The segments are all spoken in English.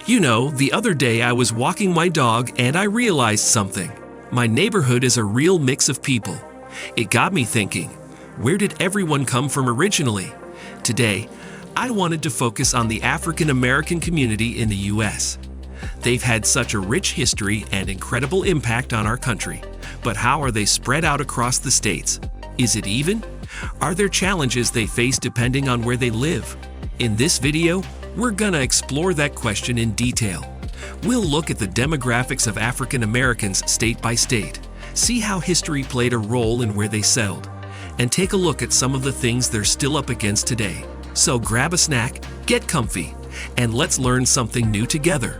You know, the other day I was walking my dog and I realized something. My neighborhood is a real mix of people. It got me thinking, where did everyone come from originally? Today, I wanted to focus on the African American community in the U.S. They've had such a rich history and incredible impact on our country. But how are they spread out across the states? Is it even? Are there challenges they face depending on where they live? In this video, we're gonna explore that question in detail. We'll look at the demographics of African Americans state by state, see how history played a role in where they settled, and take a look at some of the things they're still up against today. So grab a snack, get comfy, and let's learn something new together.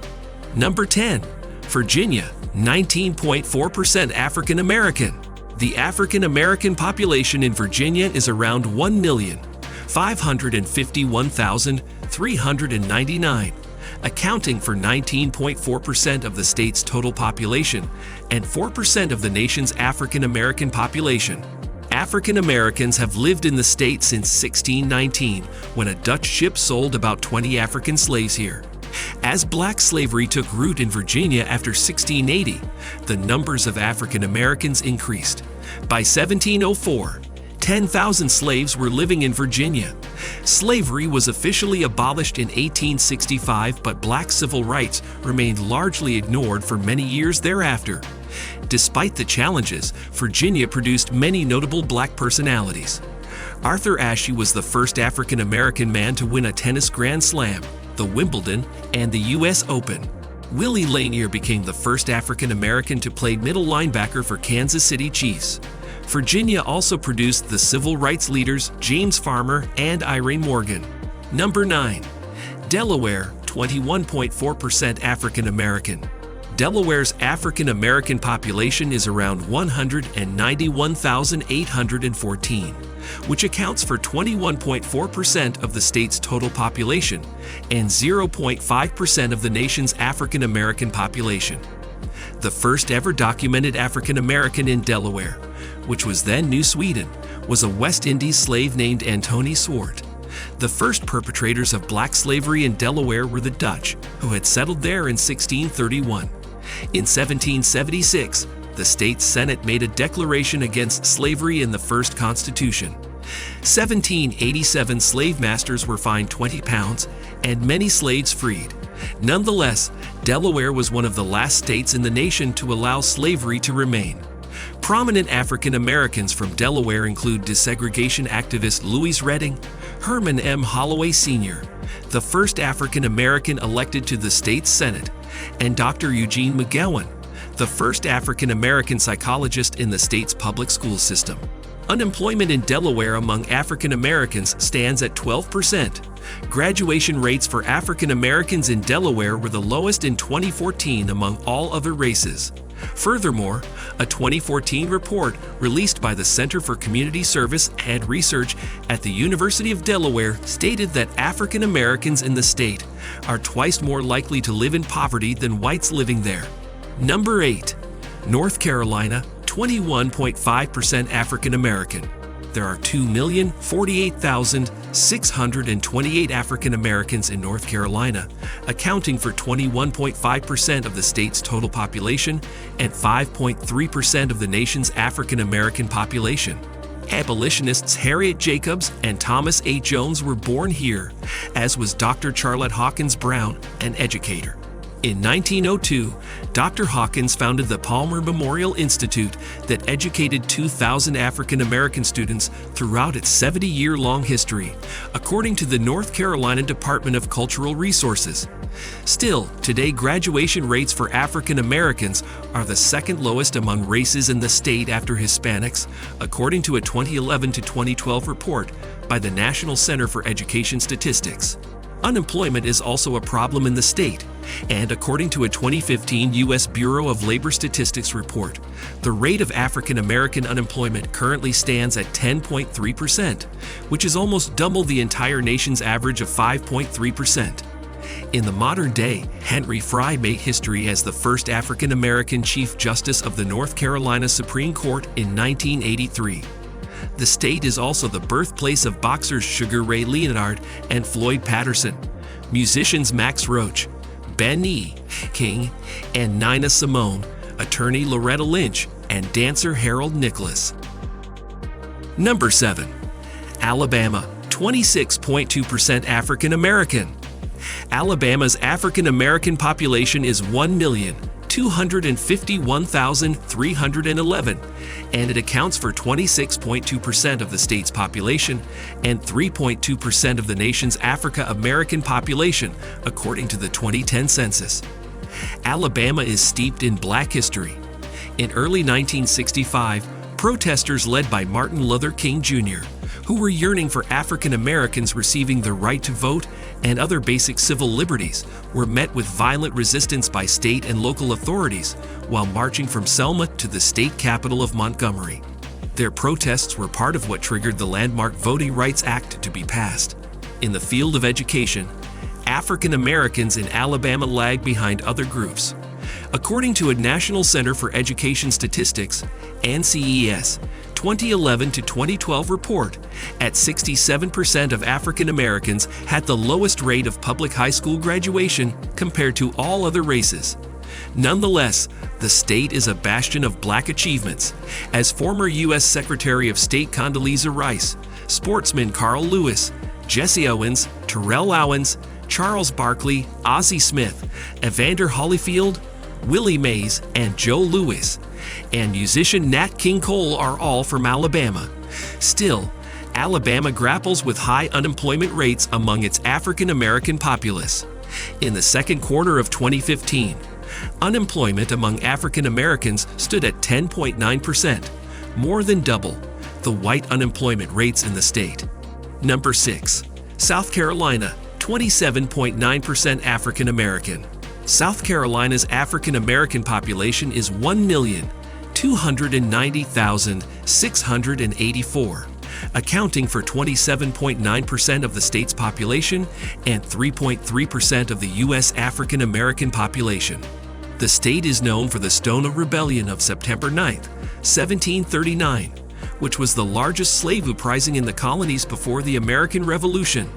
Number 10. Virginia, 19.4% African American. The African American population in Virginia is around 1,551,399, accounting for 19.4% of the state's total population and 4% of the nation's African American population. African Americans have lived in the state since 1619, when a Dutch ship sold about 20 African slaves here. As black slavery took root in Virginia after 1680, the numbers of African Americans increased. By 1704, 10,000 slaves were living in Virginia. Slavery was officially abolished in 1865, but black civil rights remained largely ignored for many years thereafter. Despite the challenges, Virginia produced many notable black personalities. Arthur Ashe was the first African American man to win a tennis Grand Slam, the Wimbledon, and the U.S. Open. Willie Lanier became the first African American to play middle linebacker for Kansas City Chiefs. Virginia also produced the civil rights leaders James Farmer and Irene Morgan. Number 9. Delaware, 21.4% African American. Delaware's African American population is around 191,814, which accounts for 21.4% of the state's total population and 0.5% of the nation's African American population. The first ever documented African American in Delaware, which was then New Sweden, was a West Indies slave named Antony Swart. The first perpetrators of black slavery in Delaware were the Dutch, who had settled there in 1631. In 1776, the state Senate made a declaration against slavery in the first Constitution. 1787 slave masters were fined 20 pounds and many slaves freed. Nonetheless, Delaware was one of the last states in the nation to allow slavery to remain. Prominent African Americans from Delaware include desegregation activist Louis Redding, Herman M. Holloway Sr., the first African American elected to the state's Senate, and Dr. Eugene McGowan, the first African American psychologist in the state's public school system. Unemployment in Delaware among African Americans stands at 12%. Graduation rates for African Americans in Delaware were the lowest in 2014 among all other races. Furthermore, a 2014 report released by the Center for Community Service and Research at the University of Delaware stated that African Americans in the state are twice more likely to live in poverty than whites living there. Number 8. North Carolina, 21.5% African American. There are 2,048,628 African Americans in North Carolina, accounting for 21.5% of the state's total population and 5.3% of the nation's African American population. Abolitionists Harriet Jacobs and Thomas A. Jones were born here, as was Dr. Charlotte Hawkins Brown, an educator. In 1902, Dr. Hawkins founded the Palmer Memorial Institute that educated 2,000 African American students throughout its 70-year-long history, according to the North Carolina Department of Cultural Resources. Still, today graduation rates for African Americans are the second lowest among races in the state after Hispanics, according to a 2011 to 2012 report by the National Center for Education Statistics. Unemployment is also a problem in the state, and according to a 2015 U.S. Bureau of Labor Statistics report, the rate of African American unemployment currently stands at 10.3%, which is almost double the entire nation's average of 5.3%. In the modern day, Henry Fry made history as the first African American Chief Justice of the North Carolina Supreme Court in 1983. The state is also the birthplace of boxers Sugar Ray Leonard and Floyd Patterson, musicians Max Roach, Ben E. King, and Nina Simone, attorney Loretta Lynch, and dancer Harold Nicholas. Number 7. Alabama, 26.2% African American. Alabama's African American population is 1,251,311, and it accounts for 26.2% of the state's population and 3.2% of the nation's African American population, according to the 2010 census. Alabama is steeped in Black history. In early 1965, protesters led by Martin Luther King Jr., who were yearning for African Americans receiving the right to vote and other basic civil liberties, were met with violent resistance by state and local authorities while marching from Selma to the state capital of Montgomery. Their protests were part of what triggered the landmark Voting Rights Act to be passed. In the field of education, African Americans in Alabama lag behind other groups. According to a National Center for Education Statistics, NCES, 2011 to 2012 report, at 67% of African Americans had the lowest rate of public high school graduation compared to all other races. Nonetheless, the state is a bastion of Black achievements, as former U.S. Secretary of State Condoleezza Rice, sportsman Carl Lewis, Jesse Owens, Terrell Owens, Charles Barkley, Ozzie Smith, Evander Holyfield, Willie Mays, and Joe Louis, and musician Nat King Cole are all from Alabama. Still, Alabama grapples with high unemployment rates among its African American populace. In the second quarter of 2015, unemployment among African Americans stood at 10.9%, more than double the white unemployment rates in the state. Number 6. South Carolina, 27.9% African American. South Carolina's African American population is 1,290,684, accounting for 27.9% of the state's population and 3.3% of the U.S. African American population. The state is known for the Stono Rebellion of September 9, 1739, which was the largest slave uprising in the colonies before the American Revolution.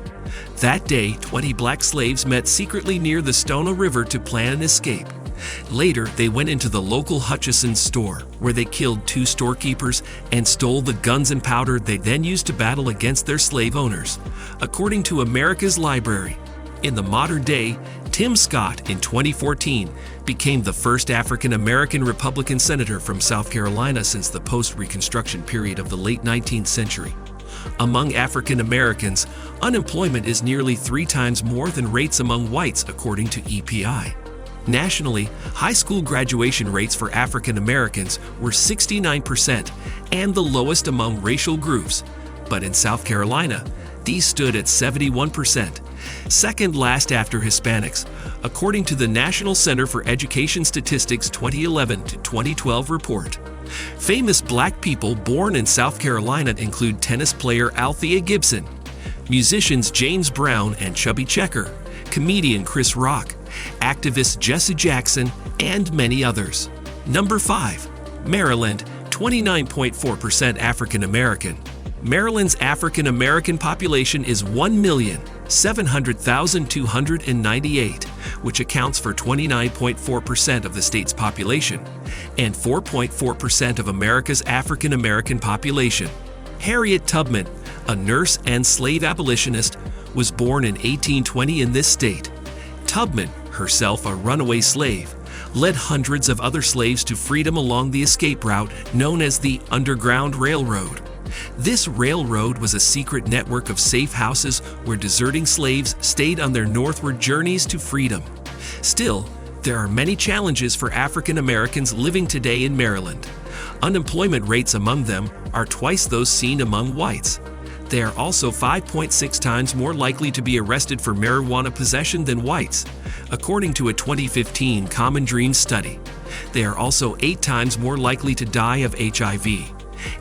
That day, 20 black slaves met secretly near the Stono River to plan an escape. Later, they went into the local Hutchison's store, where they killed 2 storekeepers and stole the guns and powder they then used to battle against their slave owners, according to America's Library. In the modern day, Tim Scott, in 2014, became the first African American Republican senator from South Carolina since the post-Reconstruction period of the late 19th century. Among African Americans, unemployment is nearly 3 times more than rates among whites, according to EPI. Nationally, high school graduation rates for African Americans were 69% and the lowest among racial groups, but in South Carolina, these stood at 71%, second last after Hispanics, according to the National Center for Education Statistics 2011 to 2012 report. Famous black people born in South Carolina include tennis player Althea Gibson, musicians James Brown and Chubby Checker, comedian Chris Rock, activist Jesse Jackson, and many others. Number 5. Maryland, 29.4% African American. Maryland's African American population is 1,700,298, which accounts for 29.4% of the state's population and 4.4% of America's African American population. Harriet Tubman, a nurse and slave abolitionist, was born in 1820 in this state. Tubman, herself a runaway slave, led hundreds of other slaves to freedom along the escape route known as the Underground Railroad. This railroad was a secret network of safe houses where deserting slaves stayed on their northward journeys to freedom. Still, there are many challenges for African Americans living today in Maryland. Unemployment rates among them are twice those seen among whites. They are also 5.6 times more likely to be arrested for marijuana possession than whites, according to a 2015 Common Dreams study. They are also 8 times more likely to die of HIV,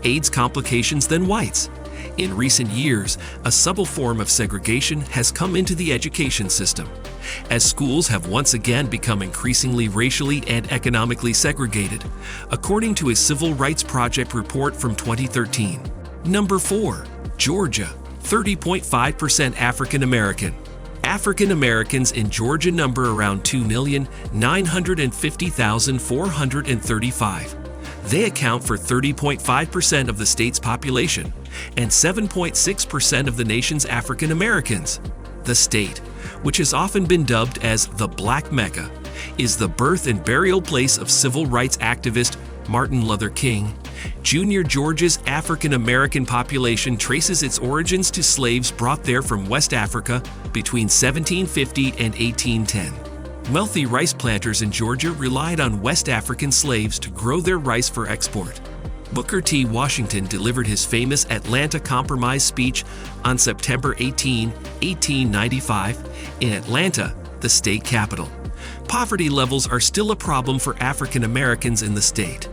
AIDS complications than whites. In recent years, a subtle form of segregation has come into the education system, as schools have once again become increasingly racially and economically segregated, according to a Civil Rights Project report from 2013. Number 4. Georgia, 30.5% African American. African Americans in Georgia number around 2,950,435. They account for 30.5% of the state's population and 7.6% of the nation's African Americans. The state, which has often been dubbed as the Black Mecca, is the birth and burial place of civil rights activist Martin Luther King. Jr. Georgia's African American population traces its origins to slaves brought there from West Africa between 1750 and 1810. Wealthy rice planters in Georgia relied on West African slaves to grow their rice for export. Booker T. Washington delivered his famous Atlanta Compromise speech on September 18, 1895, in Atlanta, the state capital. Poverty levels are still a problem for African Americans in the state.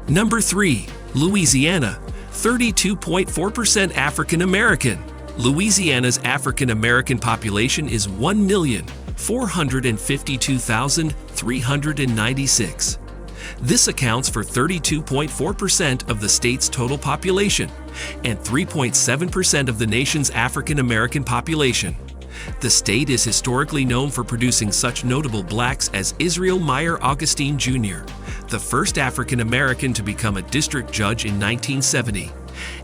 Number 3. Louisiana, 32.4% African American. Louisiana's African American population is 1,452,396. This accounts for 32.4% of the state's total population and 3.7% of the nation's African American population. The state is historically known for producing such notable blacks as Israel Meyer Augustine Jr., the first African American to become a district judge in 1970,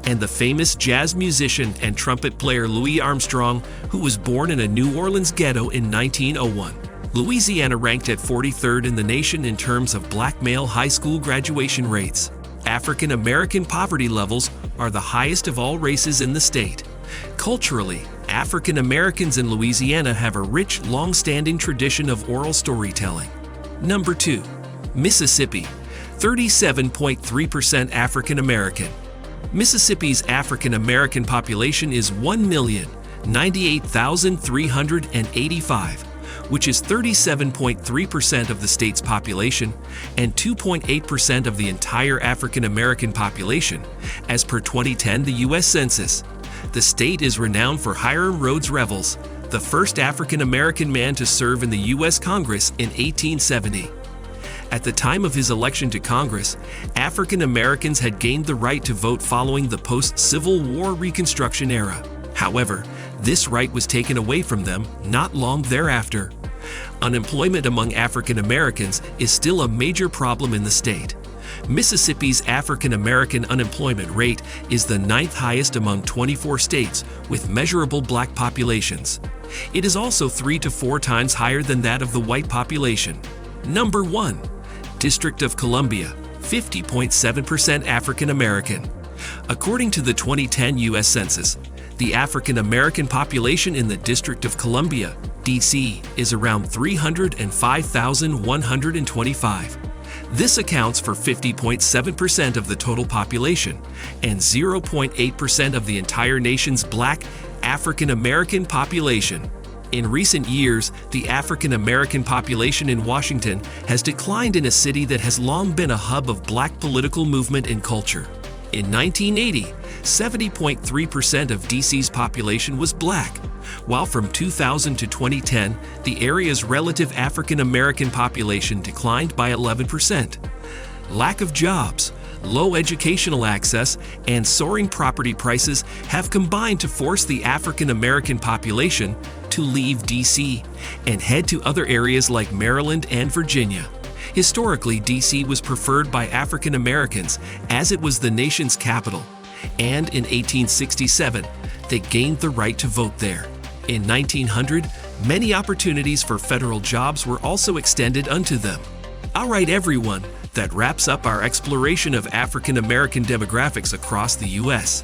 and the famous jazz musician and trumpet player Louis Armstrong, who was born in a New Orleans ghetto in 1901. Louisiana ranked at 43rd in the nation in terms of black male high school graduation rates. African American poverty levels are the highest of all races in the state. Culturally, African Americans in Louisiana have a rich, long-standing tradition of oral storytelling. Number 2. Mississippi, 37.3% African American. Mississippi's African American population is 1,098,385, which is 37.3% of the state's population and 2.8% of the entire African American population, as per 2010 the U.S. Census. The state is renowned for Hiram Rhodes Revels, the first African American man to serve in the U.S. Congress in 1870. At the time of his election to Congress, African Americans had gained the right to vote following the post-Civil War Reconstruction era. However, this right was taken away from them not long thereafter. Unemployment among African Americans is still a major problem in the state. Mississippi's African American unemployment rate is the 9th highest among 24 states with measurable black populations. It is also 3 to 4 times higher than that of the white population. Number 1. District of Columbia, 50.7% African American. According to the 2010 U.S. Census, the African American population in the District of Columbia, D.C., is around 305,125. This accounts for 50.7% of the total population and 0.8% of the entire nation's black African American population. In recent years, the African American population in Washington has declined in a city that has long been a hub of black political movement and culture. In 1980, 70.3% of DC's population was black, while from 2000 to 2010, the area's relative African American population declined by 11%. Lack of jobs, low educational access, and soaring property prices have combined to force the African American population to leave DC and head to other areas like Maryland and Virginia. Historically, DC was preferred by African Americans as it was the nation's capital, and in 1867, they gained the right to vote there. In 1900, many opportunities for federal jobs were also extended unto them. All right, everyone, that wraps up our exploration of African American demographics across the U.S.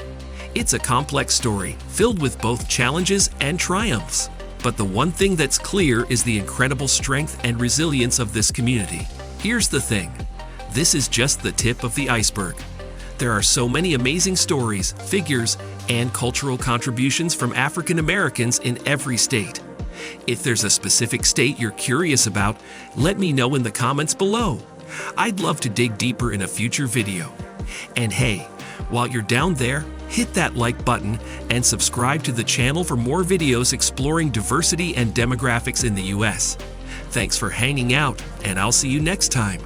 It's a complex story, filled with both challenges and triumphs. But the one thing that's clear is the incredible strength and resilience of this community. Here's the thing, this is just the tip of the iceberg. There are so many amazing stories, figures, and cultural contributions from African Americans in every state. If there's a specific state you're curious about, let me know in the comments below. I'd love to dig deeper in a future video. And hey, while you're down there, hit that like button and subscribe to the channel for more videos exploring diversity and demographics in the US. Thanks for hanging out, and I'll see you next time.